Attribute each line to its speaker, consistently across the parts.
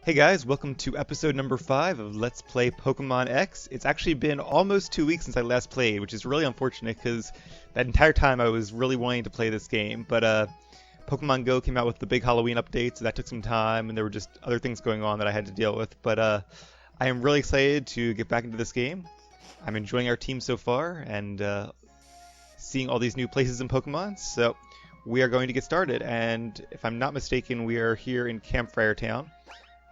Speaker 1: Hey guys, welcome to episode number 5 of Let's Play Pokémon X. It's actually been almost 2 weeks since I last played, which is really unfortunate because that entire time I was really wanting to play this game. But Pokemon Go came out with the big Halloween update, so that took some time, and there were just other things going on that I had to deal with. But I am really excited to get back into this game. I'm enjoying our team so far, and seeing all these new places in Pokemon. So we are going to get started, and if I'm not mistaken, we are here in Camphrier Town.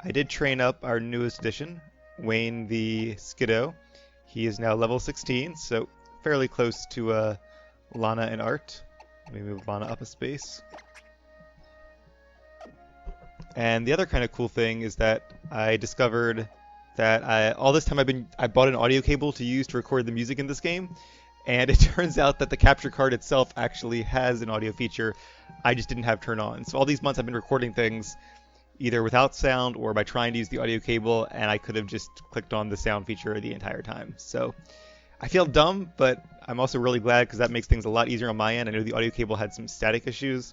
Speaker 1: I did train up our newest addition, Wayne the Skiddo. He is now level 16, so fairly close to Lana and Art. Let me move Lana up a space. And the other kind of cool thing is that I discovered that all this time I bought an audio cable to use to record the music in this game, and it turns out that the capture card itself actually has an audio feature I just didn't have turned on. So all these months I've been recording things either without sound or by trying to use the audio cable, and I could have just clicked on the sound feature the entire time. So I feel dumb, but I'm also really glad because that makes things a lot easier on my end. I know the audio cable had some static issues,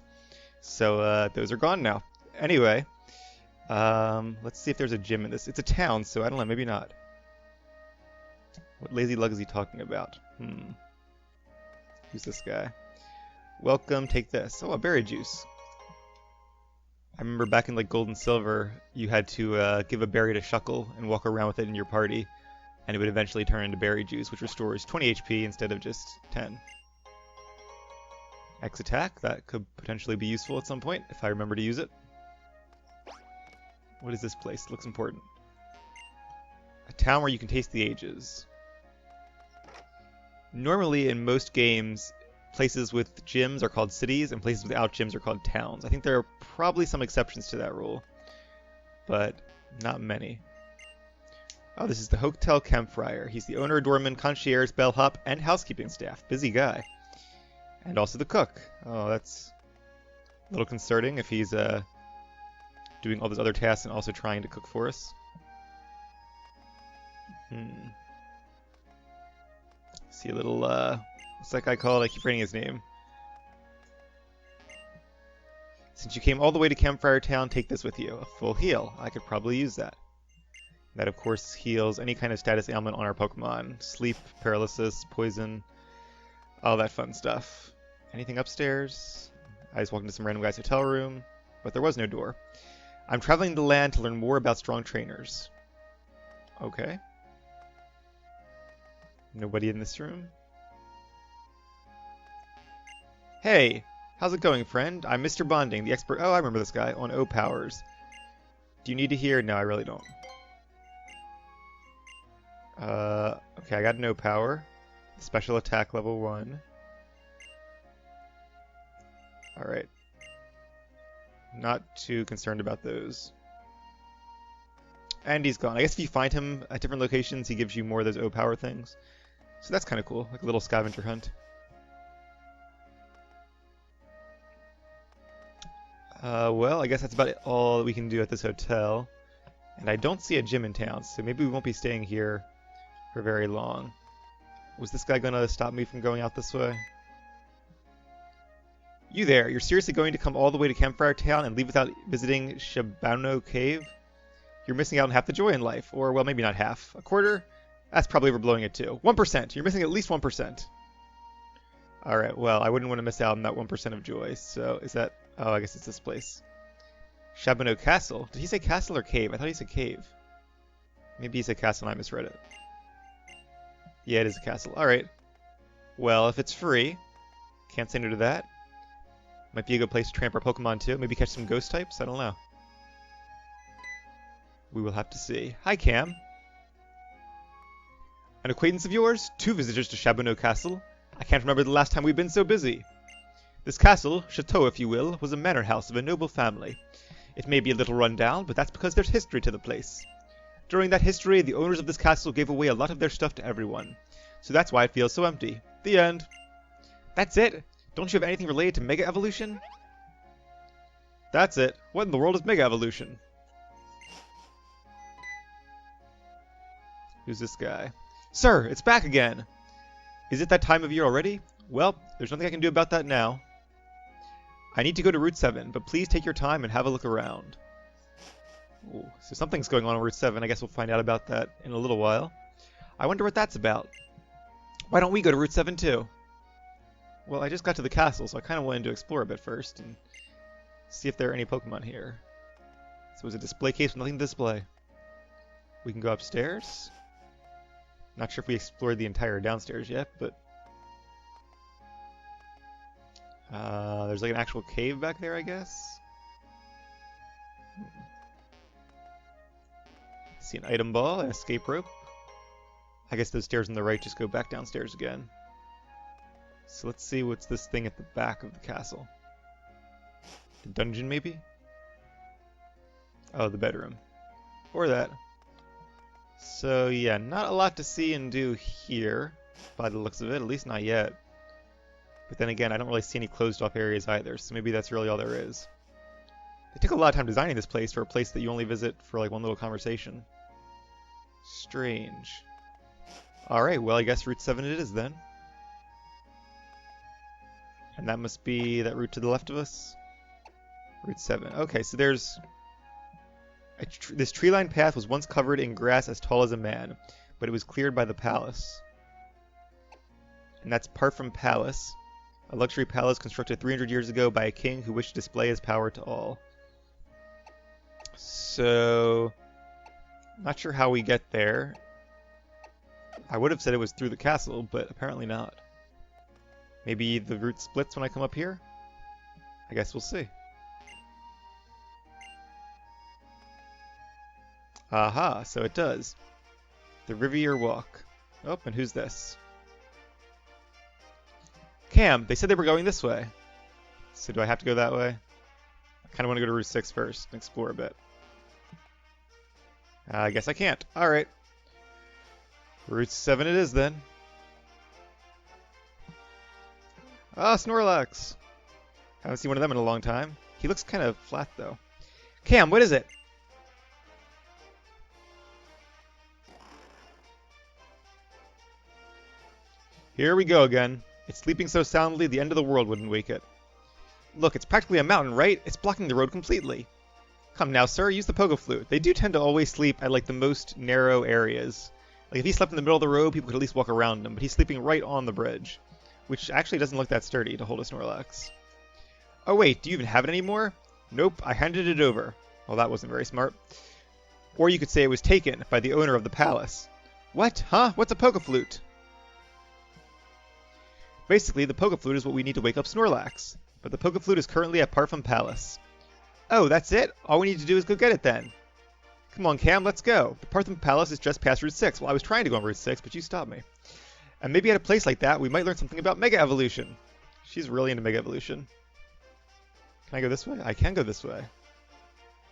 Speaker 1: so those are gone now. Anyway, let's see if there's a gym in this. It's a town, so I don't know, maybe not. What lazy lug is he talking about? Who's this guy? Welcome, take this. Oh, a berry juice. I remember back in like Gold and Silver, you had to give a berry to Shuckle and walk around with it in your party, and it would eventually turn into berry juice, which restores 20 HP instead of just 10. X attack, that could potentially be useful at some point if I remember to use it. What is this place? It looks important. A town where you can taste the ages. Normally in most games, places with gyms are called cities, and places without gyms are called towns. I think there are probably some exceptions to that rule, but not many. Oh, this is the Hotel Camphrier. He's the owner, doorman, concierge, bellhop, and housekeeping staff. Busy guy. And also the cook. Oh, that's a little concerning if he's doing all those other tasks and also trying to cook for us. See a little, what's that guy called? I keep forgetting his name. Since you came all the way to Camphrier Town, take this with you. A full heal. I could probably use that. That, of course, heals any kind of status ailment on our Pokemon. Sleep, paralysis, poison, all that fun stuff. Anything upstairs? I just walked into some random guy's hotel room, but there was no door. I'm traveling the land to learn more about strong trainers. Okay. Nobody in this room? Hey, how's it going, friend? I'm Mr. Bonding, the expert. Oh, I remember this guy on O powers. Do you need to hear? No, I really don't. Okay, I got an O power. Special attack level 1. Alright. Not too concerned about those. And he's gone. I guess if you find him at different locations, he gives you more of those O power things. So that's kind of cool, like a little scavenger hunt. Well, I guess that's about all that we can do at this hotel. And I don't see a gym in town, so maybe we won't be staying here for very long. Was this guy gonna stop me from going out this way? You there, you're seriously going to come all the way to Camphrier Town and leave without visiting Shabboneau Cave? You're missing out on half the joy in life. Or, well, maybe not half. A quarter? That's probably overblowing it too. 1%! You're missing at least 1%. Alright, well, I wouldn't want to miss out on that 1% of joy, so is that... Oh, I guess it's this place. Shabboneau Castle? Did he say castle or cave? I thought he said cave. Maybe he said castle and I misread it. Yeah, it is a castle. Alright. Well, if it's free, can't say no to that. Might be a good place to tramp our Pokemon too. Maybe catch some ghost types? I don't know. We will have to see. Hi, Cam. An acquaintance of yours? 2 visitors to Shabboneau Castle? I can't remember the last time we've been so busy. This castle, chateau if you will, was a manor house of a noble family. It may be a little run down, but that's because there's history to the place. During that history, the owners of this castle gave away a lot of their stuff to everyone. So that's why it feels so empty. The end. That's it? Don't you have anything related to Mega Evolution? That's it. What in the world is Mega Evolution? Who's this guy? Sir, it's back again! Is it that time of year already? Well, there's nothing I can do about that now. I need to go to Route 7, but please take your time and have a look around. Ooh, so something's going on Route 7. I guess we'll find out about that in a little while. I wonder what that's about. Why don't we go to Route 7 too? Well, I just got to the castle, so I kind of wanted to explore a bit first and see if there are any Pokemon here. So it's a display case with nothing to display. We can go upstairs. Not sure if we explored the entire downstairs yet, but there's like an actual cave back there, I guess. See an item ball, an escape rope. I guess those stairs on the right just go back downstairs again. So let's see what's this thing at the back of the castle. The dungeon, maybe? Oh, the bedroom. Or that. So yeah, not a lot to see and do here, by the looks of it, at least not yet. But then again, I don't really see any closed off areas either, so maybe that's really all there is. They took a lot of time designing this place for a place that you only visit for like one little conversation. Strange. Alright, well I guess Route 7 it is then. And that must be that route to the left of us? Route 7. Okay, so there's... this tree-lined path was once covered in grass as tall as a man, but it was cleared by the palace. And that's Parfum Palace, a luxury palace constructed 300 years ago by a king who wished to display his power to all. So... not sure how we get there. I would have said it was through the castle, but apparently not. Maybe the route splits when I come up here? I guess we'll see. Aha, so it does. The Riviere Walk. Oh, and who's this? Cam, they said they were going this way. So do I have to go that way? I kind of want to go to Route 6 first and explore a bit. I guess I can't. Alright. Route 7 it is then. Ah, Snorlax! Haven't seen one of them in a long time. He looks kind of flat though. Cam, what is it? Here we go again. It's sleeping so soundly the end of the world wouldn't wake it. Look, it's practically a mountain, right? It's blocking the road completely. Come now, sir, use the Poké Flute. They do tend to always sleep at like the most narrow areas. Like if he slept in the middle of the road, people could at least walk around him, but he's sleeping right on the bridge. Which actually doesn't look that sturdy to hold a Snorlax. Oh wait, do you even have it anymore? Nope, I handed it over. Well, that wasn't very smart. Or you could say it was taken by the owner of the palace. What? Huh? What's a Poké Flute? Basically, the Poké Flute is what we need to wake up Snorlax. But the Poké Flute is currently at Parfum Palace. Oh, that's it? All we need to do is go get it then. Come on, Cam, let's go. The Parfum Palace is just past Route 6. Well, I was trying to go on Route 6, but you stopped me. And maybe at a place like that, we might learn something about Mega Evolution. She's really into Mega Evolution. Can I go this way? I can go this way.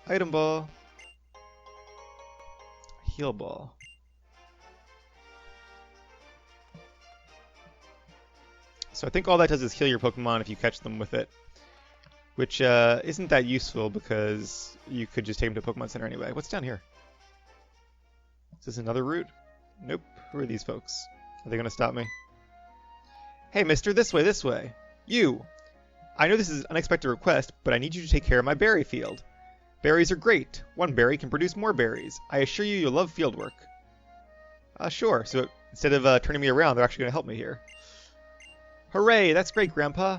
Speaker 1: Item Ball. Heal Ball. So I think all that does is heal your Pokemon if you catch them with it. Which isn't that useful because you could just take them to a Pokemon Center anyway. What's down here? Is this another route? Nope. Who are these folks? Are they going to stop me? Hey, mister, this way, this way. You! I know this is an unexpected request, but I need you to take care of my berry field. Berries are great. One berry can produce more berries. I assure you you'll love field work. Sure. So instead of turning me around, they're actually going to help me here. Hooray! That's great, Grandpa.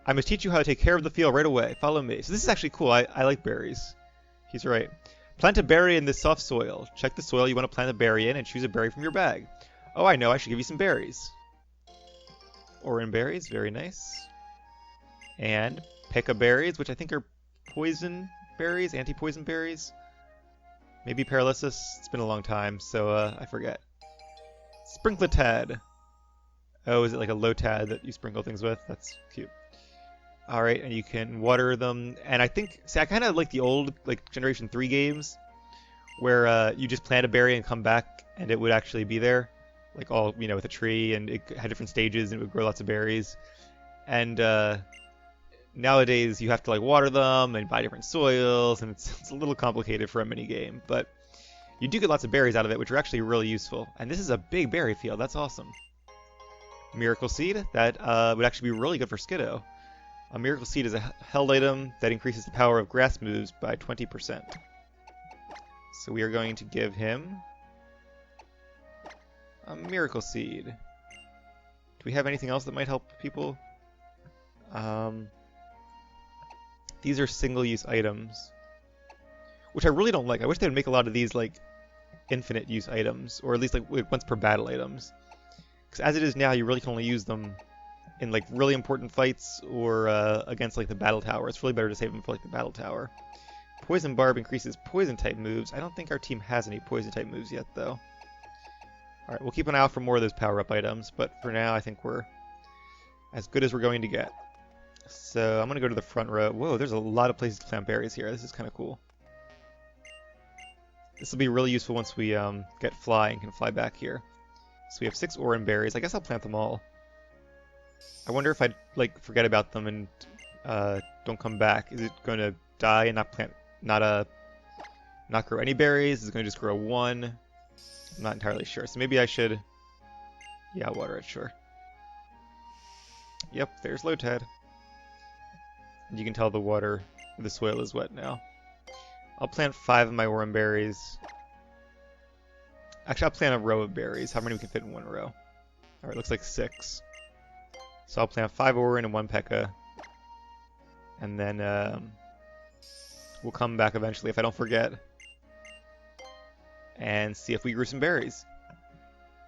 Speaker 1: I must teach you how to take care of the field right away. Follow me. So this is actually cool. I like berries. He's right. Plant a berry in this soft soil. Check the soil you want to plant a berry in and choose a berry from your bag. Oh, I know. I should give you some berries. Oran berries. Very nice. And Pekka berries, which I think are poison berries, anti-poison berries. Maybe Paralysis. It's been a long time, so I forget. Sprinkletad. Oh, is it like a Lotad that you sprinkle things with? That's cute. Alright, and you can water them. And I think, see, I kind of like the old, like, Generation 3 games, where you just plant a berry and come back, and it would actually be there. Like all, you know, with a tree, and it had different stages, and it would grow lots of berries. And nowadays, you have to, like, water them, and buy different soils, and it's a little complicated for a mini game. But you do get lots of berries out of it, which are actually really useful. And this is a big berry field. That's awesome. Miracle Seed. That would actually be really good for Skiddo. A Miracle Seed is a held item that increases the power of grass moves by 20%. So we are going to give him a Miracle Seed. Do we have anything else that might help people? These are single-use items, which I really don't like. I wish they would make a lot of these like infinite-use items, or at least like once per battle items. Because as it is now, you really can only use them in like really important fights or against like the battle tower. It's really better to save them for like the battle tower. Poison Barb increases poison type moves. I don't think our team has any poison type moves yet though. Alright, we'll keep an eye out for more of those power-up items, but for now I think we're as good as we're going to get. So I'm going to go to the front row. Whoa, there's a lot of places to plant berries here. This is kind of cool. This will be really useful once we get Fly and can fly back here. So we have 6 Oran berries. I guess I'll plant them all. I wonder if I'd like forget about them and don't come back. Is it going to die and not grow any berries? Is it going to just grow 1? I'm not entirely sure. So maybe I should, yeah, water it, sure. Yep, there's Lotad. And you can tell the soil is wet now. I'll plant 5 of my Oran berries. Actually, I'll plant a row of berries. How many we can fit in one row? Alright, looks like 6. So I'll plant 5 Oran and 1 P.E.K.K.A. And then we'll come back eventually if I don't forget. And see if we grew some berries.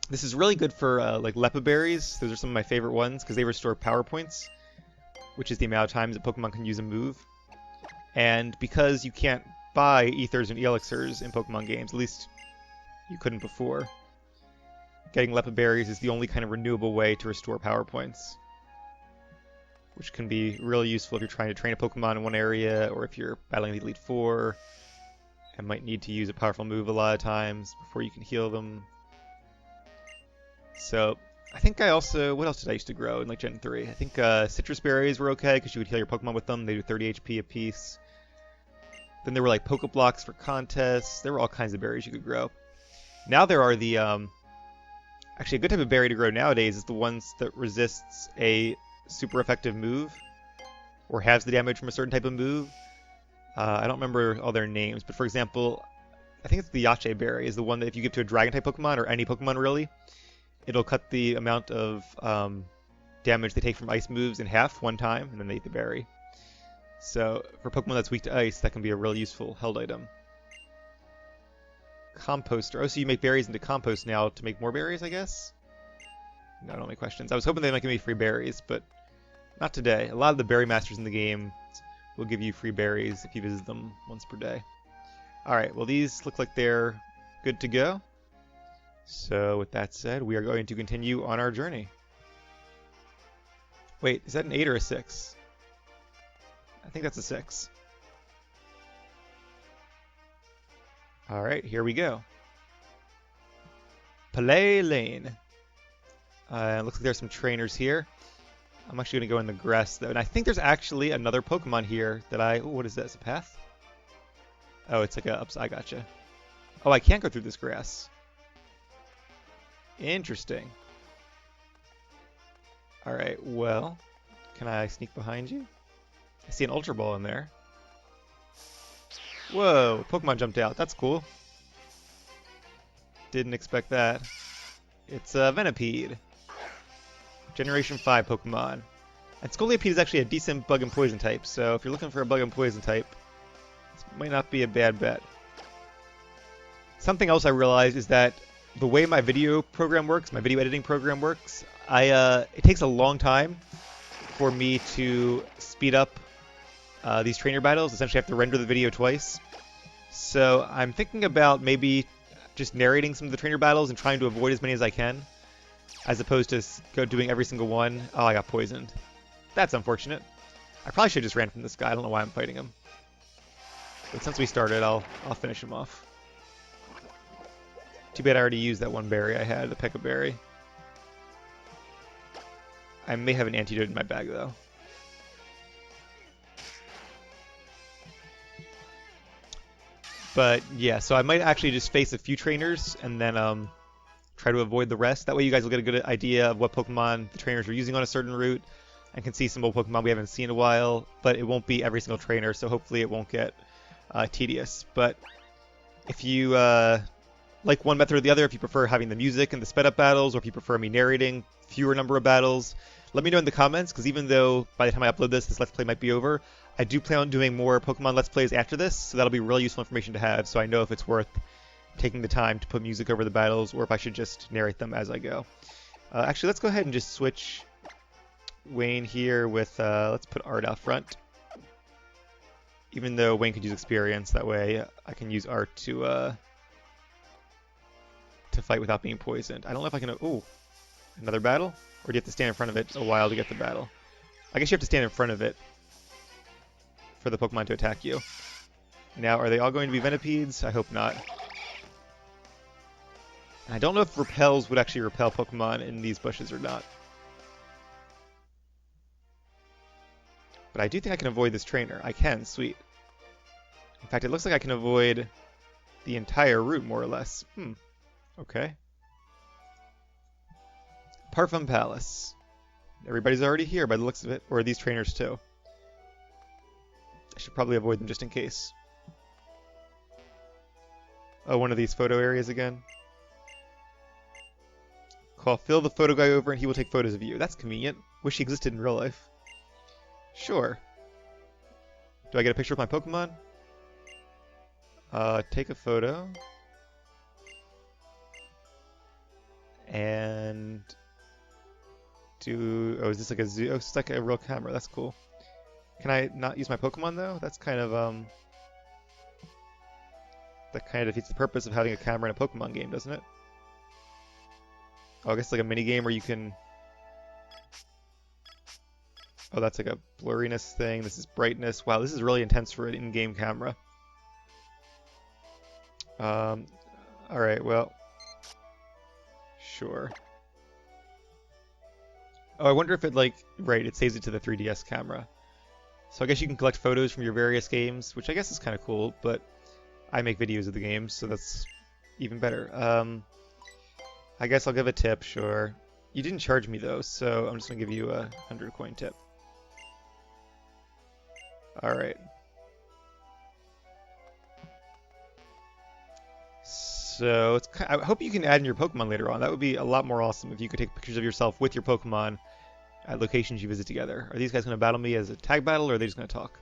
Speaker 1: This is really good for like Lepa berries. Those are some of my favorite ones because they restore power points, which is the amount of times a Pokemon can use a move. And because you can't buy ethers and elixirs in Pokemon games, at least you couldn't before, getting Lepa berries is the only kind of renewable way to restore power points, which can be really useful if you're trying to train a Pokemon in one area, or if you're battling the Elite Four and might need to use a powerful move a lot of times before you can heal them. So I think I also, what else did I used to grow in like Gen 3? I think citrus berries were okay because you would heal your Pokemon with them. They do 30 HP a piece. Then there were like Poke Blocks for contests. There were all kinds of berries you could grow. Now there are the, actually a good type of berry to grow nowadays is the ones that resists a super effective move or has the damage from a certain type of move. I don't remember all their names, but for example, I think it's the Yache berry is the one that if you give to a Dragon-type Pokemon, or any Pokemon really, it'll cut the amount of damage they take from ice moves in half one time, and then they eat the berry. So for Pokemon that's weak to ice, that can be a really useful held item. Composter. Oh, so you make berries into compost now to make more berries, I guess? No, I don't have any questions. I was hoping they might give me free berries, but not today. A lot of the berry masters in the game will give you free berries if you visit them once per day. Alright, well these look like they're good to go. So with that said, we are going to continue on our journey. Wait, is that an 8 or a 6? I think that's a 6. Alright, here we go. Palais Lane. Looks like there's some trainers here. I'm actually going to go in the grass though, and I think there's actually another Pokemon here that ooh, what is this, a path? Oh, it's like a I gotcha. Oh, I can't go through this grass. Interesting. Alright, well, can I sneak behind you? I see an Ultra Ball in there. Whoa, Pokemon jumped out. That's cool. Didn't expect that. It's a Venipede. Generation 5 Pokemon. And Scolipede is actually a decent bug and poison type, so if you're looking for a bug and poison type, this might not be a bad bet. Something else I realized is that the way my video program works, my video editing program works, it takes a long time for me to speed up these trainer battles. Essentially, I have to render the video twice. So I'm thinking about maybe just narrating some of the trainer battles and trying to avoid as many as I can, as opposed to doing every single one. Oh, I got poisoned. That's unfortunate. I probably should have just ran from this guy. I don't know why I'm fighting him. But since we started, I'll finish him off. Too bad I already used that one berry I had, the P.E.K.K.A. berry. I may have an antidote in my bag, though. But, yeah, so I might actually just face a few trainers and then try to avoid the rest. That way you guys will get a good idea of what Pokemon the trainers are using on a certain route and can see some old Pokemon we haven't seen in a while. But it won't be every single trainer, so hopefully it won't get tedious. But If you like one method or the other, if you prefer having the music and the sped up battles, or if you prefer me narrating fewer number of battles, let me know in the comments, because even though by the time I upload this Let's Play might be over, I do plan on doing more Pokemon Let's Plays after this, so that'll be really useful information to have, so I know if it's worth taking the time to put music over the battles, or if I should just narrate them as I go. Actually, let's go ahead and just switch Wayne here with, let's put Art out front. Even though Wayne could use experience, that way I can use Art to fight without being poisoned. I don't know if I can... Ooh, another battle? Or do you have to stand in front of it a while to get the battle? I guess you have to stand in front of it for the Pokemon to attack you. Now, are they all going to be Venopedes? I hope not. I don't know if Repels would actually repel Pokemon in these bushes or not. But I do think I can avoid this trainer. I can, sweet. In fact, it looks like I can avoid the entire route, more or less. Okay. Parfum Palace. Everybody's already here by the looks of it, or these trainers too. I should probably avoid them just in case. Oh, one of these photo areas again. Call Phil the photo guy over and he will take photos of you. That's convenient. Wish he existed in real life. Sure. Do I get a picture of my Pokemon? Take a photo. And... Oh, is this like a zoo? Oh, it's like a real camera. That's cool. Can I not use my Pokemon, though? That's kind of, that kind of defeats the purpose of having a camera in a Pokemon game, doesn't it? Oh, I guess it's like a mini game where you can... Oh, that's like a blurriness thing. This is brightness. Wow, this is really intense for an in-game camera. Alright, well... Sure. Oh, I wonder if it, like... Right, it saves it to the 3DS camera. So I guess you can collect photos from your various games, which I guess is kind of cool, but I make videos of the games, so that's even better. I guess I'll give a tip, sure. You didn't charge me, though, so I'm just going to give you a 100 coin tip. Alright. So, I hope you can add in your Pokemon later on. That would be a lot more awesome if you could take pictures of yourself with your Pokemon at locations you visit together. Are these guys going to battle me as a tag battle, or are they just going to talk?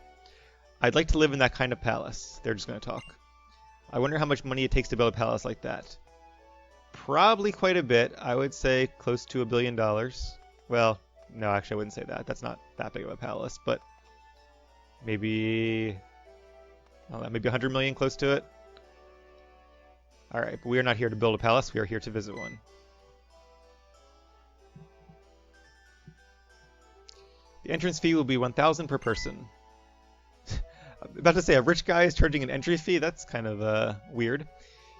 Speaker 1: I'd like to live in that kind of palace. They're just going to talk. I wonder how much money it takes to build a palace like that. Probably quite a bit. I would say close to $1 billion. Well, no, actually I wouldn't say that. That's not that big of a palace, but maybe... I don't know, maybe 100 million, close to it. Alright, but we are not here to build a palace. We are here to visit one. The entrance fee will be 1,000 per person. I'm about to say, a rich guy is charging an entry fee? That's kind of weird.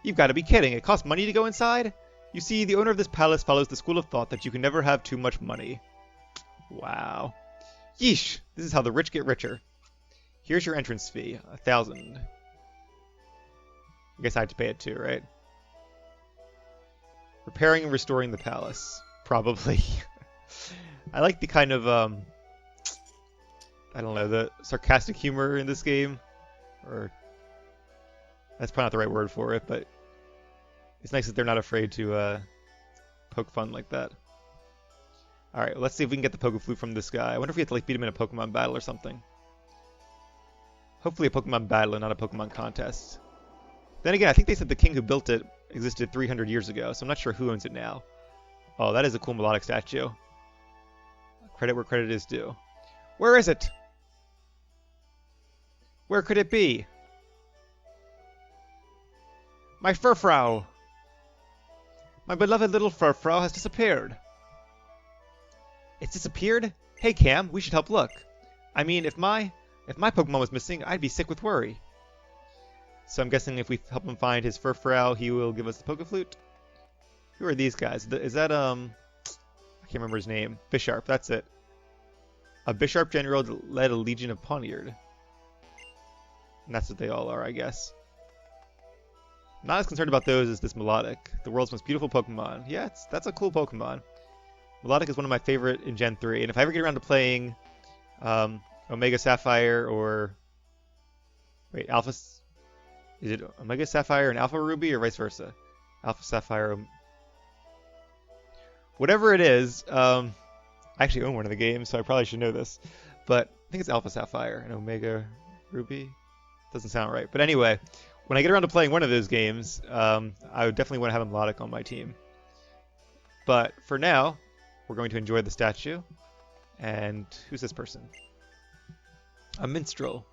Speaker 1: You've got to be kidding. It costs money to go inside? You see, the owner of this palace follows the school of thought that you can never have too much money. Wow. Yeesh. This is how the rich get richer. Here's your entrance fee. 1,000. I guess I have to pay it too, right? Repairing and restoring the palace. Probably. I like the kind of, I don't know, the sarcastic humor in this game. Or, that's probably not the right word for it, but it's nice that they're not afraid to poke fun like that. Alright, let's see if we can get the Flute from this guy. I wonder if we have to like beat him in a Pokemon battle or something. Hopefully a Pokemon battle and not a Pokemon contest. Then again, I think they said the king who built it existed 300 years ago, so I'm not sure who owns it now. Oh, that is a cool melodic statue. Credit where credit is due. Where is it? Where could it be? My Furfrou! My beloved little Furfrou has disappeared. It's disappeared? Hey Cam, we should help look. I mean, if my Pokemon was missing, I'd be sick with worry. So I'm guessing if we help him find his Furfrou, he will give us the Flute. Who are these guys? Is that, I can't remember his name. Bisharp, that's it. A Bisharp general led a legion of Pawniard. And that's what they all are, I guess. I'm not as concerned about those as this Melodic, the world's most beautiful Pokemon. Yeah, that's a cool Pokemon. Melodic is one of my favorite in Gen 3, and if I ever get around to playing Omega Sapphire or... Wait, Alpha... Is it Omega Sapphire and Alpha Ruby or vice versa? Alpha Sapphire. Whatever it is, I actually own one of the games, so I probably should know this. But I think it's Alpha Sapphire and Omega Ruby. Doesn't sound right. But anyway, when I get around to playing one of those games, I would definitely want to have a Melodic on my team. But for now, we're going to enjoy the statue. And who's this person? A minstrel.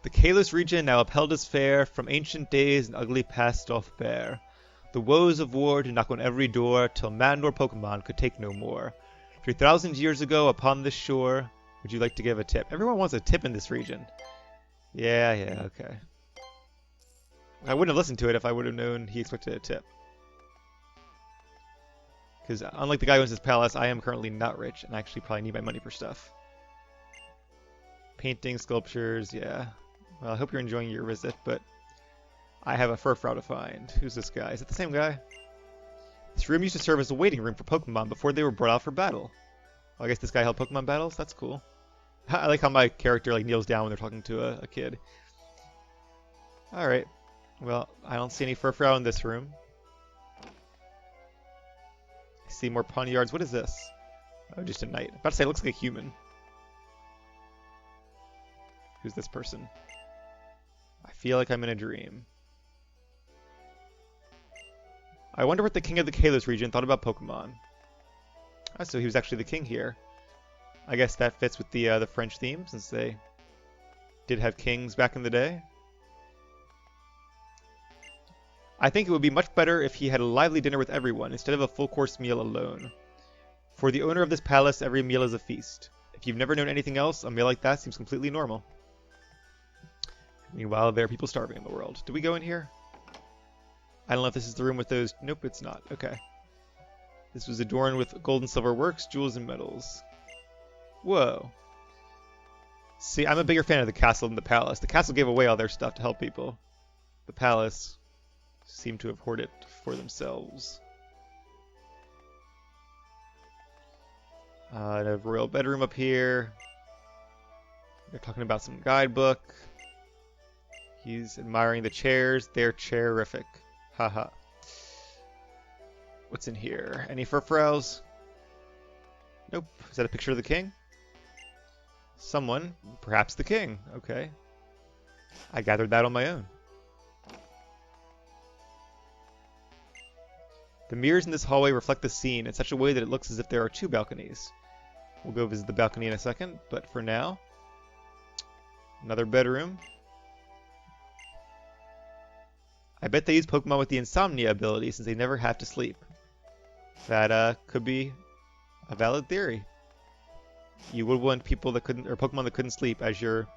Speaker 1: The Kalos region now upheld as fair, from ancient days and ugly past doth bear. The woes of war to knock on every door, till man nor Pokemon could take no more. 3,000 years ago upon this shore, would you like to give a tip? Everyone wants a tip in this region. Yeah, okay. I wouldn't have listened to it if I would have known he expected a tip. Because unlike the guy who owns this palace, I am currently not rich, and I actually probably need my money for stuff. Paintings, sculptures, yeah. Well, I hope you're enjoying your visit, but I have a Furfrou to find. Who's this guy? Is it the same guy? This room used to serve as a waiting room for Pokemon before they were brought out for battle. Well, I guess this guy held Pokemon battles? That's cool. I like how my character like kneels down when they're talking to a kid. Alright. Well, I don't see any Furfrou in this room. I see more Pawniards. What is this? Oh, just a knight. I'm about to say it looks like a human. Who's this person? I feel like I'm in a dream. I wonder what the king of the Kalos region thought about Pokemon. Oh, so he was actually the king here. I guess that fits with the French theme, since they did have kings back in the day. I think it would be much better if he had a lively dinner with everyone, instead of a full-course meal alone. For the owner of this palace, every meal is a feast. If you've never known anything else, a meal like that seems completely normal. Meanwhile, there are people starving in the world. Do we go in here? I don't know if this is the room with those... Nope, it's not. Okay. This was adorned with gold and silver works, jewels, and metals. Whoa. See, I'm a bigger fan of the castle than the palace. The castle gave away all their stuff to help people. The palace seemed to have hoarded it for themselves. A royal bedroom up here. They're talking about some guidebook. He's admiring the chairs. They're chairific. Haha. What's in here? Any Furfrous? Nope. Is that a picture of the king? Someone. Perhaps the king. Okay. I gathered that on my own. The mirrors in this hallway reflect the scene in such a way that it looks as if there are two balconies. We'll go visit the balcony in a second, but for now, another bedroom. I bet they use Pokemon with the insomnia ability since they never have to sleep. That could be a valid theory. You would want people that couldn't, or Pokemon that couldn't sleep as your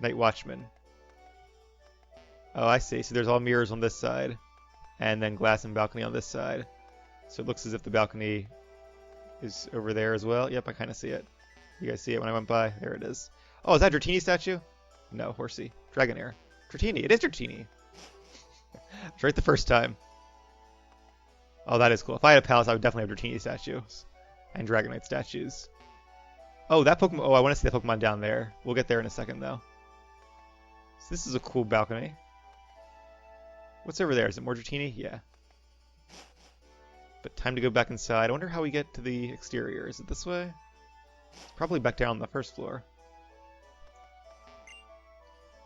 Speaker 1: night watchman. Oh, I see. So there's all mirrors on this side, and then glass and balcony on this side. So it looks as if the balcony is over there as well. Yep, I kind of see it. You guys see it when I went by? There it is. Oh, is that Dratini statue? No, Horsey. Dragonair. Dratini. It is Dratini. I was right the first time. Oh, that is cool. If I had a palace, I would definitely have Dratini statues and Dragonite statues. Oh, that Pokemon. Oh, I want to see that Pokemon down there. We'll get there in a second, though. So this is a cool balcony. What's over there? Is it more Dratini? Yeah. But time to go back inside. I wonder how we get to the exterior. Is it this way? Probably back down on the first floor.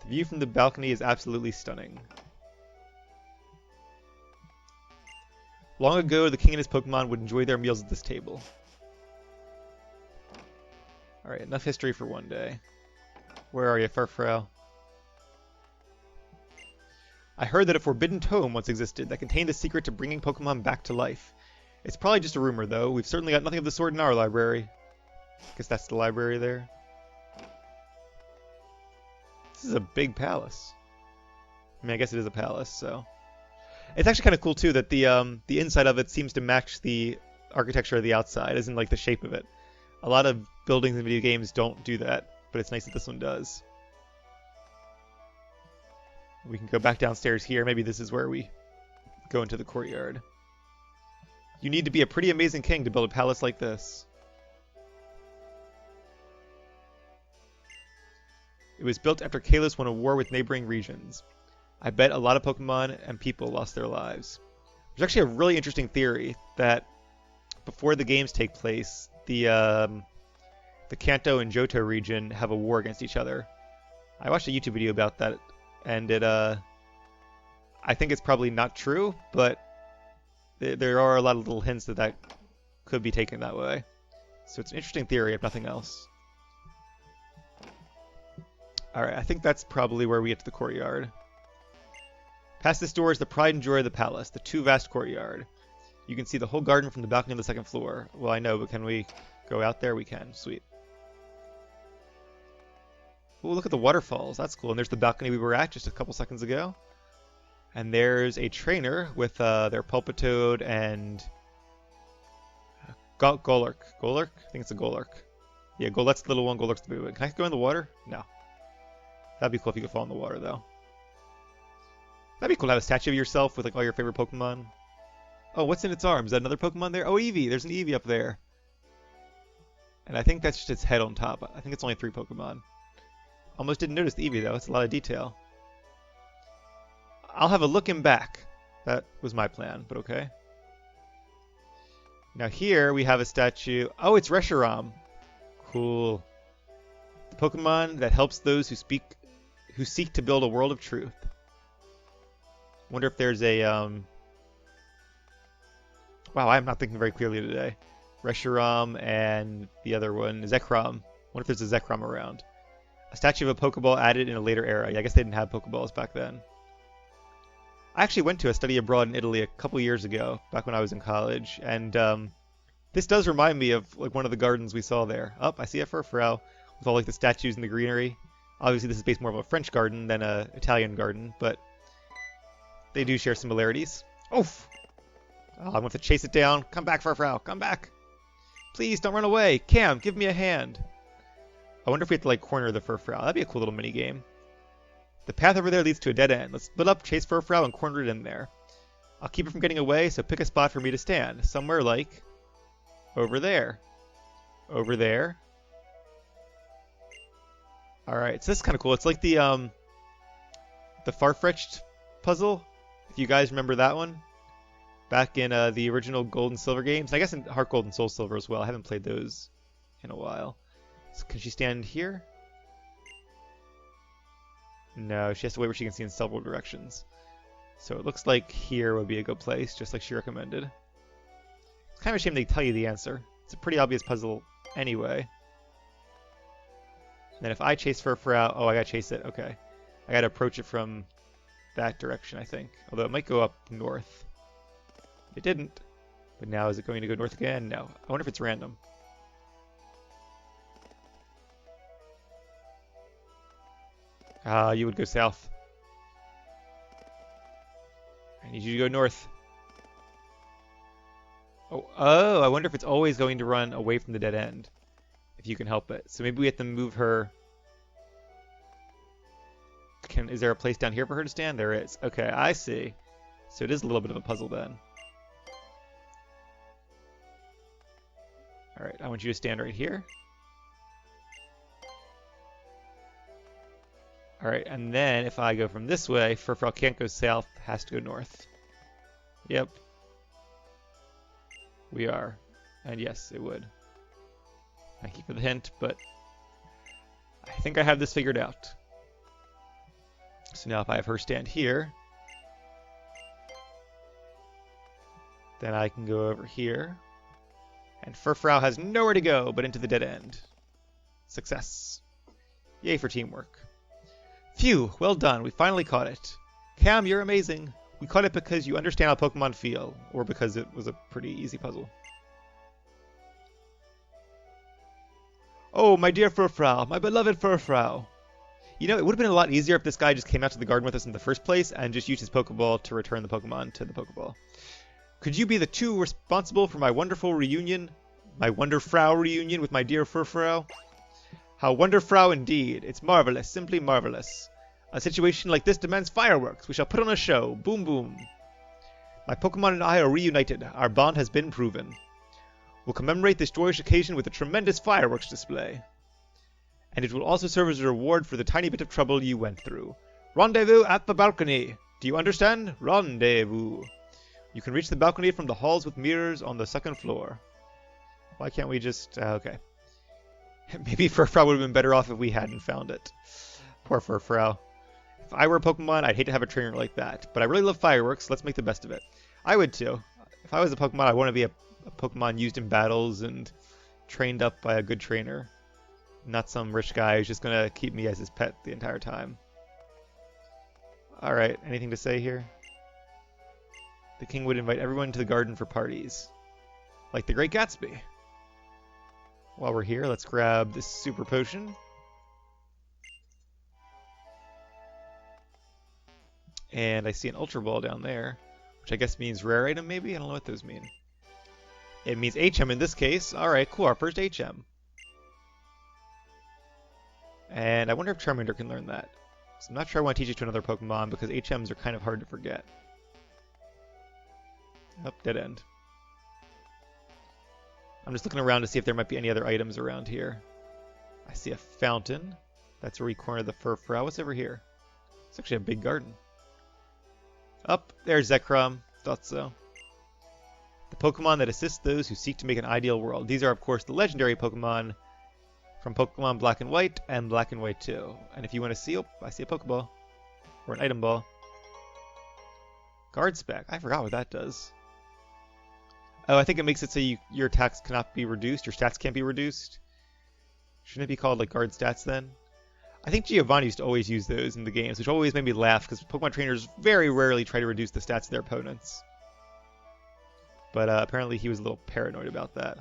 Speaker 1: The view from the balcony is absolutely stunning. Long ago, the king and his Pokemon would enjoy their meals at this table. Alright, enough history for one day. Where are you, Furfrou? I heard that a forbidden tome once existed that contained the secret to bringing Pokemon back to life. It's probably just a rumor, though. We've certainly got nothing of the sort in our library. Guess that's the library there. This is a big palace. I mean, I guess it is a palace, so... It's actually kind of cool, too, that the inside of it seems to match the architecture of the outside, as in, like, the shape of it. A lot of buildings in video games don't do that, but it's nice that this one does. We can go back downstairs here. Maybe this is where we go into the courtyard. You need to be a pretty amazing king to build a palace like this. It was built after Kalos won a war with neighboring regions. I bet a lot of Pokemon and people lost their lives. There's actually a really interesting theory that before the games take place, the Kanto and Johto region have a war against each other. I watched a YouTube video about that, and I think it's probably not true, but there are a lot of little hints that that could be taken that way. So it's an interesting theory, if nothing else. Alright, I think that's probably where we get to the courtyard. Past this door is the pride and joy of the palace, the too vast courtyard. You can see the whole garden from the balcony of the second floor. Well, I know, but can we go out there? We can. Sweet. Oh, look at the waterfalls. That's cool. And there's the balcony we were at just a couple seconds ago. And there's a trainer with their Pulpitoad and Golurk. Golurk? I think it's a Golurk. Yeah, Golette's the little one, Golurk's the big one. Can I go in the water? No. That'd be cool if you could fall in the water, though. That'd be cool to have a statue of yourself with like all your favorite Pokemon. Oh, what's in its arms? Is that another Pokemon there? Oh, Eevee! There's an Eevee up there. And I think that's just its head on top. I think it's only 3 Pokemon. Almost didn't notice the Eevee, though. It's a lot of detail. I'll have a look in back. That was my plan, but okay. Now here we have a statue. Oh, it's Reshiram. Cool. The Pokemon that helps those who seek to build a world of truth. Wonder if there's a Wow, I'm not thinking very clearly today. Reshiram and the other one, Zekrom. Wonder if there's a Zekrom around. A statue of a Pokeball added in a later era. Yeah, I guess they didn't have Pokeballs back then. I actually went to a study abroad in Italy a couple years ago, back when I was in college, and this does remind me of like one of the gardens we saw there. Oh, I see a Furfrou with all like the statues and the greenery. Obviously, this is based more of a French garden than a Italian garden, but they do share similarities. Oof! Oh, I'm going to have to chase it down. Come back, Furfrou. Come back. Please, don't run away. Cam, give me a hand. I wonder if we have to, like, corner the Furfrou. That'd be a cool little mini-game. The path over there leads to a dead end. Let's split up, chase Furfrou, and corner it in there. I'll keep it from getting away, so pick a spot for me to stand. Somewhere like over there. Over there. Alright, so this is kind of cool. It's like the Farfetch'd puzzle, if you guys remember that one. Back in the original Gold and Silver games. And I guess in Heart Gold and Soul Silver as well. I haven't played those in a while. So can she stand here? No, she has to wait where she can see in several directions. So it looks like here would be a good place, just like she recommended. It's kind of a shame they tell you the answer. It's a pretty obvious puzzle anyway. And then if I chase Furfrou... Oh, I gotta chase it. Okay. I gotta approach it from that direction, I think. Although it might go up north. It didn't. But now is it going to go north again? No. I wonder if it's random. You would go south. I need you to go north. Oh, I wonder if it's always going to run away from the dead end. If you can help it. So maybe we have to move her. Is there a place down here for her to stand? There is. Okay, I see. So it is a little bit of a puzzle then. Alright, I want you to stand right here. Alright, and then if I go from this way, Furfrou can't go south, has to go north. Yep. We are. And yes, it would. Thank you for the hint, but I think I have this figured out. So now if I have her stand here, then I can go over here. And Furfrou has nowhere to go but into the dead end. Success. Yay for teamwork. Phew, well done. We finally caught it. Cam, you're amazing. We caught it because you understand how Pokemon feel, or because it was a pretty easy puzzle. Oh, my dear Furfrou, my beloved Furfrou. You know, it would have been a lot easier if this guy just came out to the garden with us in the first place and just used his Pokeball to return the Pokemon to the Pokeball. Could you be the two responsible for my wonderful reunion? My Wonderfrau reunion with my dear Furfrou? How Wonderfrau indeed. It's marvelous, simply marvelous. A situation like this demands fireworks. We shall put on a show. Boom boom. My Pokemon and I are reunited. Our bond has been proven. We'll commemorate this joyous occasion with a tremendous fireworks display. And it will also serve as a reward for the tiny bit of trouble you went through. Rendezvous at the balcony. Do you understand? Rendezvous. You can reach the balcony from the halls with mirrors on the second floor. Why can't we just... okay. Maybe Furfrou would have been better off if we hadn't found it. Poor Furfrou. If I were a Pokemon, I'd hate to have a trainer like that. But I really love fireworks. Let's make the best of it. I would too. If I was a Pokemon, I want to be a Pokemon used in battles and trained up by a good trainer. Not some rich guy who's just going to keep me as his pet the entire time. Alright, anything to say here? The king would invite everyone to the garden for parties. Like the Great Gatsby. While we're here, let's grab this super potion. And I see an Ultra Ball down there, which I guess means rare item maybe? I don't know what those mean. It means HM in this case. Alright, cool, our first HM. And I wonder if Charmander can learn that. So I'm not sure I want to teach it to another Pokemon because HMs are kind of hard to forget. Oh, dead end. I'm just looking around to see if there might be any other items around here. I see a fountain. That's where we cornered the Furfrou. What's over here? It's actually a big garden. Up there's Zekrom. Thought so. The Pokemon that assist those who seek to make an ideal world. These are, of course, the legendary Pokemon from Pokemon Black and White and Black and White 2. And if you want to see... oh, I see a Pokeball. Or an item ball. Guard Spec. I forgot what that does. Oh, I think it makes it so your attacks cannot be reduced. Your stats can't be reduced. Shouldn't it be called, like, Guard Stats then? I think Giovanni used to always use those in the games, which always made me laugh, because Pokemon trainers very rarely try to reduce the stats of their opponents. But apparently he was a little paranoid about that.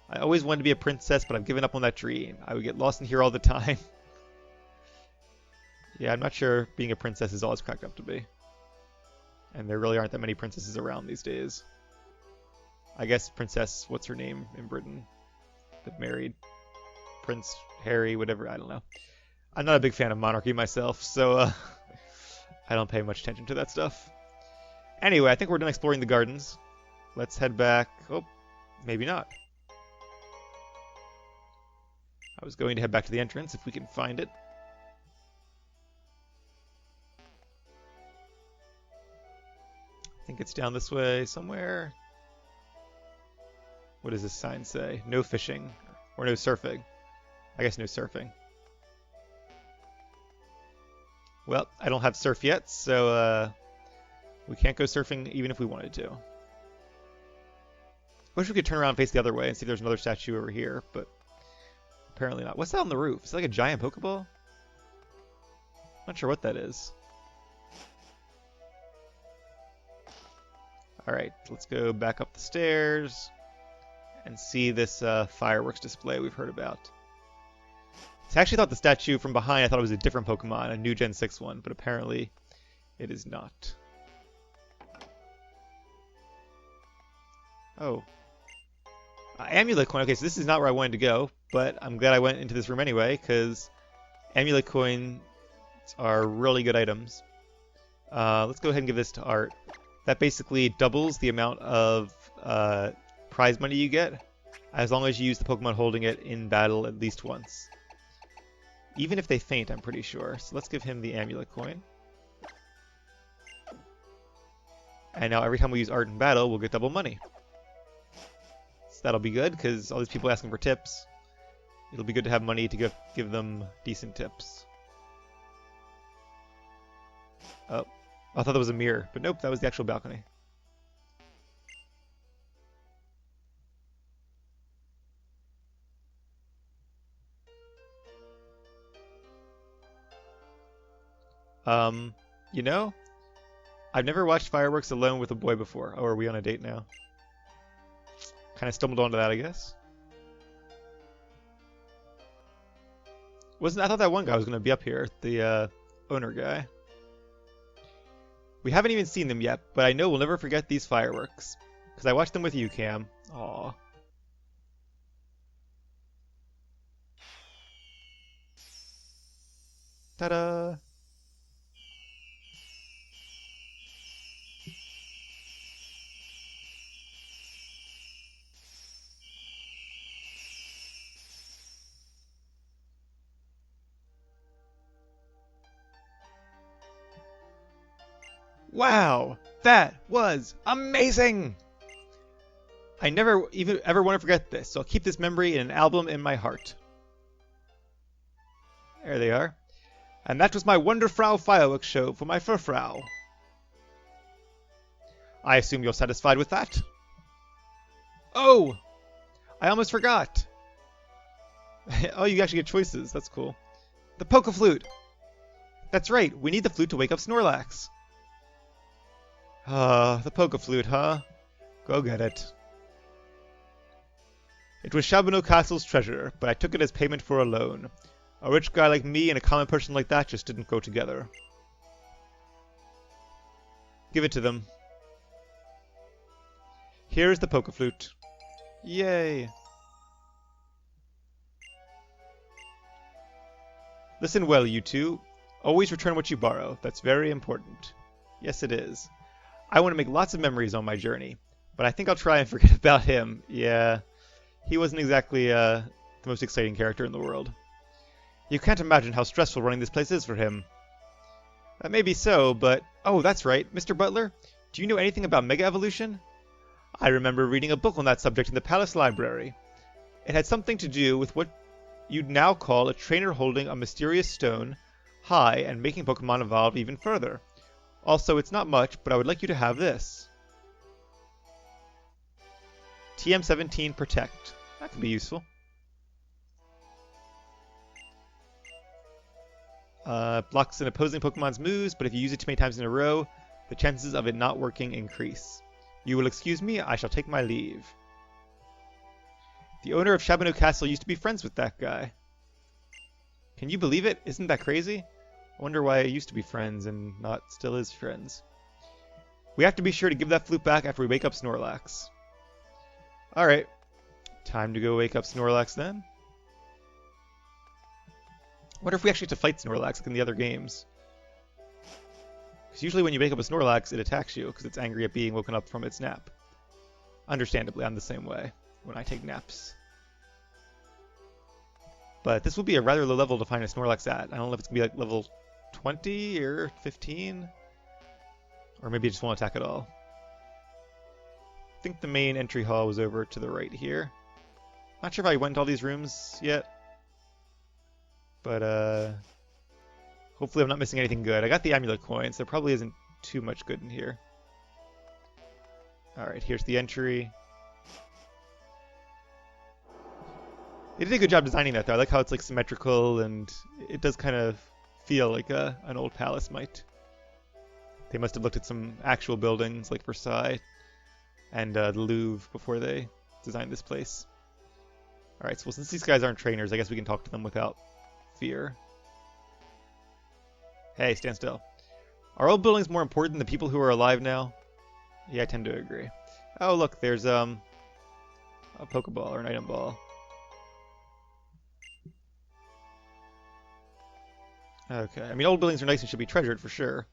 Speaker 1: I always wanted to be a princess, but I've given up on that dream. I would get lost in here all the time. Yeah, I'm not sure being a princess is all it's cracked up to be. And there really aren't that many princesses around these days. I guess Princess, what's her name in Britain? That married Prince Harry, whatever, I don't know. I'm not a big fan of monarchy myself, so I don't pay much attention to that stuff. Anyway, I think we're done exploring the gardens. Let's head back. Oh, maybe not. I was going to head back to the entrance if we can find it. I think it's down this way somewhere. What does this sign say? No fishing. Or no surfing. I guess no surfing. Well, I don't have surf yet, so we can't go surfing even if we wanted to. Wish we could turn around and face the other way and see if there's another statue over here, but apparently not. What's that on the roof? Is it like a giant Pokeball? Not sure what that is. Alright, let's go back up the stairs and see this fireworks display we've heard about. So I actually thought the statue from behind, I thought it was a different Pokemon, a new Gen 6 one, but apparently it is not. Oh. Amulet Coin. Okay, so this is not where I wanted to go, but I'm glad I went into this room anyway, because Amulet Coins are really good items. Let's go ahead and give this to Art. That basically doubles the amount of prize money you get, as long as you use the Pokemon holding it in battle at least once. Even if they faint, I'm pretty sure. So let's give him the Amulet Coin. And now every time we use Art in battle, we'll get double money. So that'll be good, because all these people asking for tips. It'll be good to have money to give them decent tips. Oh, I thought that was a mirror, but nope, that was the actual balcony. You know, I've never watched fireworks alone with a boy before. Oh, are we on a date now? Kind of stumbled onto that, I guess. I thought that one guy was going to be up here, the owner guy. We haven't even seen them yet, but I know we'll never forget these fireworks. Because I watched them with you, Cam. Aww. Ta-da! Wow! That was amazing! I never even ever want to forget this, so I'll keep this memory in an album in my heart. There they are. And that was my Wonderfrau fireworks show for my Furfrou. I assume you're satisfied with that? Oh! I almost forgot! Oh, you actually get choices. That's cool. The Poké Flute! That's right, we need the flute to wake up Snorlax. The Poké Flute, huh? Go get it. It was Shabboneau Castle's treasure, but I took it as payment for a loan. A rich guy like me and a common person like that just didn't go together. Give it to them. Here's the Poké Flute. Yay! Listen well, you two. Always return what you borrow. That's very important. Yes, it is. I want to make lots of memories on my journey, but I think I'll try and forget about him. Yeah, he wasn't exactly the most exciting character in the world. You can't imagine how stressful running this place is for him. That may be so, but... Oh, that's right. Mr. Butler, do you know anything about Mega Evolution? I remember reading a book on that subject in the Palace Library. It had something to do with what you'd now call a trainer holding a mysterious stone high and making Pokemon evolve even further. Also, it's not much, but I would like you to have this. TM17 Protect. That could be useful. Blocks an opposing Pokemon's moves, but if you use it too many times in a row, the chances of it not working increase. You will excuse me, I shall take my leave. The owner of Shabboneau Castle used to be friends with that guy. Can you believe it? Isn't that crazy? I wonder why I used to be friends and not still is friends. We have to be sure to give that flute back after we wake up Snorlax. Alright. Time to go wake up Snorlax then. I wonder if we actually have to fight Snorlax like in the other games. Because usually when you wake up a Snorlax, it attacks you because it's angry at being woken up from its nap. Understandably, I'm the same way when I take naps. But this will be a rather low level to find a Snorlax at. I don't know if it's going to be like level 20 or 15. Or maybe it just won't attack at all. I think the main entry hall was over to the right here. Not sure if I went to all these rooms yet. But, hopefully I'm not missing anything good. I got the amulet coins. There probably isn't too much good in here. Alright, here's the entry. They did a good job designing that, though. I like how it's like symmetrical, and it does kind of feel like an old palace might. They must have looked at some actual buildings, like Versailles and the Louvre, before they designed this place. Alright, so since these guys aren't trainers, I guess we can talk to them without fear. Hey, stand still. Are old buildings more important than the people who are alive now? Yeah, I tend to agree. Oh, look, there's a Pokeball or an item ball. Okay, I mean, old buildings are nice and should be treasured for sure,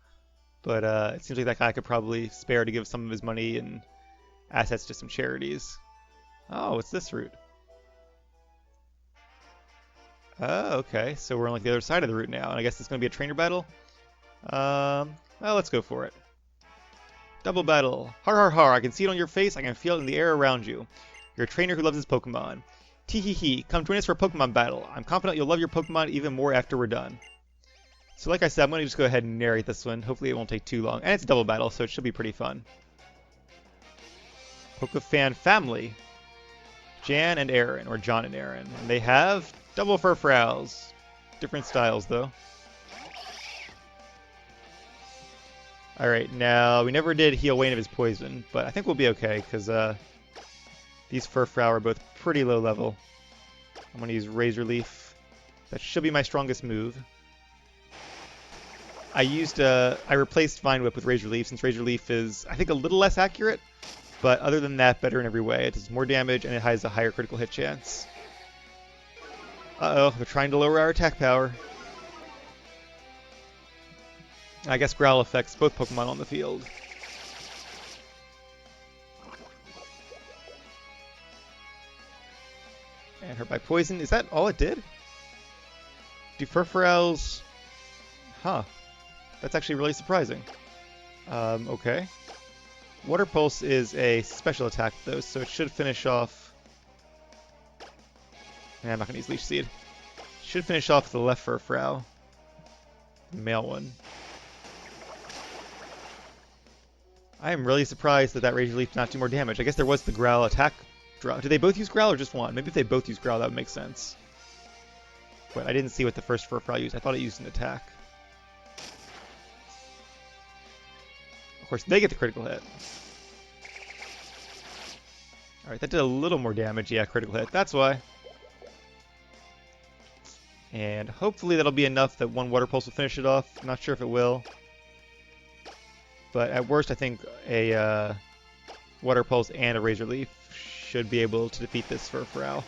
Speaker 1: but it seems like that guy could probably spare to give some of his money and assets to some charities. Oh, it's this route. Oh, okay, so we're on like the other side of the route now, and I guess it's going to be a trainer battle? Well, let's go for it. Double battle. Har har har, I can see it on your face, I can feel it in the air around you. You're a trainer who loves his Pokemon. Tee hee hee, come join us for a Pokemon battle. I'm confident you'll love your Pokemon even more after we're done. So like I said, I'm going to just go ahead and narrate this one. Hopefully it won't take too long. And it's a double battle, so it should be pretty fun. Pokefan family. Jan and Aaron, or John and Aaron. And they have double Furfrous. Different styles, though. Alright, now, we never did heal Wayne of his poison, but I think we'll be okay, because these Furfrou are both pretty low level. I'm going to use Razor Leaf. That should be my strongest move. I replaced Vine Whip with Razor Leaf, since Razor Leaf is, I think, a little less accurate, but other than that, better in every way. It does more damage, and it has a higher critical hit chance. Uh-oh, they're trying to lower our attack power. I guess Growl affects both Pokemon on the field. And hurt by poison. Is that all it did? Do Furfrous... Huh. That's actually really surprising. Okay. Water Pulse is a special attack, though, so it should finish off... Yeah, I'm not going to use Leech Seed. Should finish off the left Furfrou. The male one. I am really surprised that Razor Leaf did not do more damage. I guess there was the Growl attack drop. Did they both use Growl or just one? Maybe if they both use Growl, that would make sense. But I didn't see what the first Furfrou used. I thought it used an attack. Of course, they get the critical hit. Alright, that did a little more damage. Yeah, critical hit. That's why. And hopefully that'll be enough that one Water Pulse will finish it off. I'm not sure if it will. But at worst, I think a Water Pulse and a Razor Leaf should be able to defeat this Furfrou.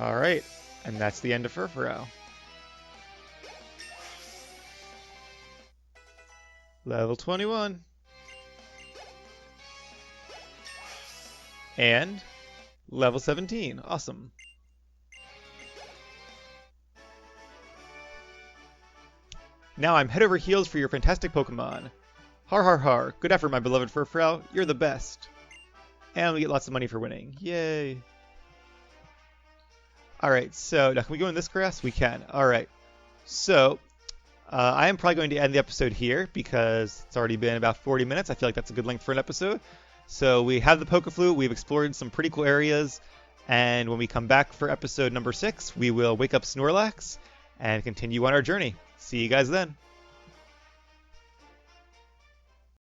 Speaker 1: Alright, and that's the end of Furfrou. Level 21. And level 17. Awesome. Now I'm head over heels for your fantastic Pokemon. Har har har. Good effort, my beloved Furfrou. You're the best. And we get lots of money for winning. Yay. Alright, so now can we go in this grass? We can. Alright. So, I am probably going to end the episode here because it's already been about 40 minutes. I feel like that's a good length for an episode. So we have the Flute, we've explored some pretty cool areas, and when we come back for episode number 6, we will wake up Snorlax and continue on our journey. See you guys then.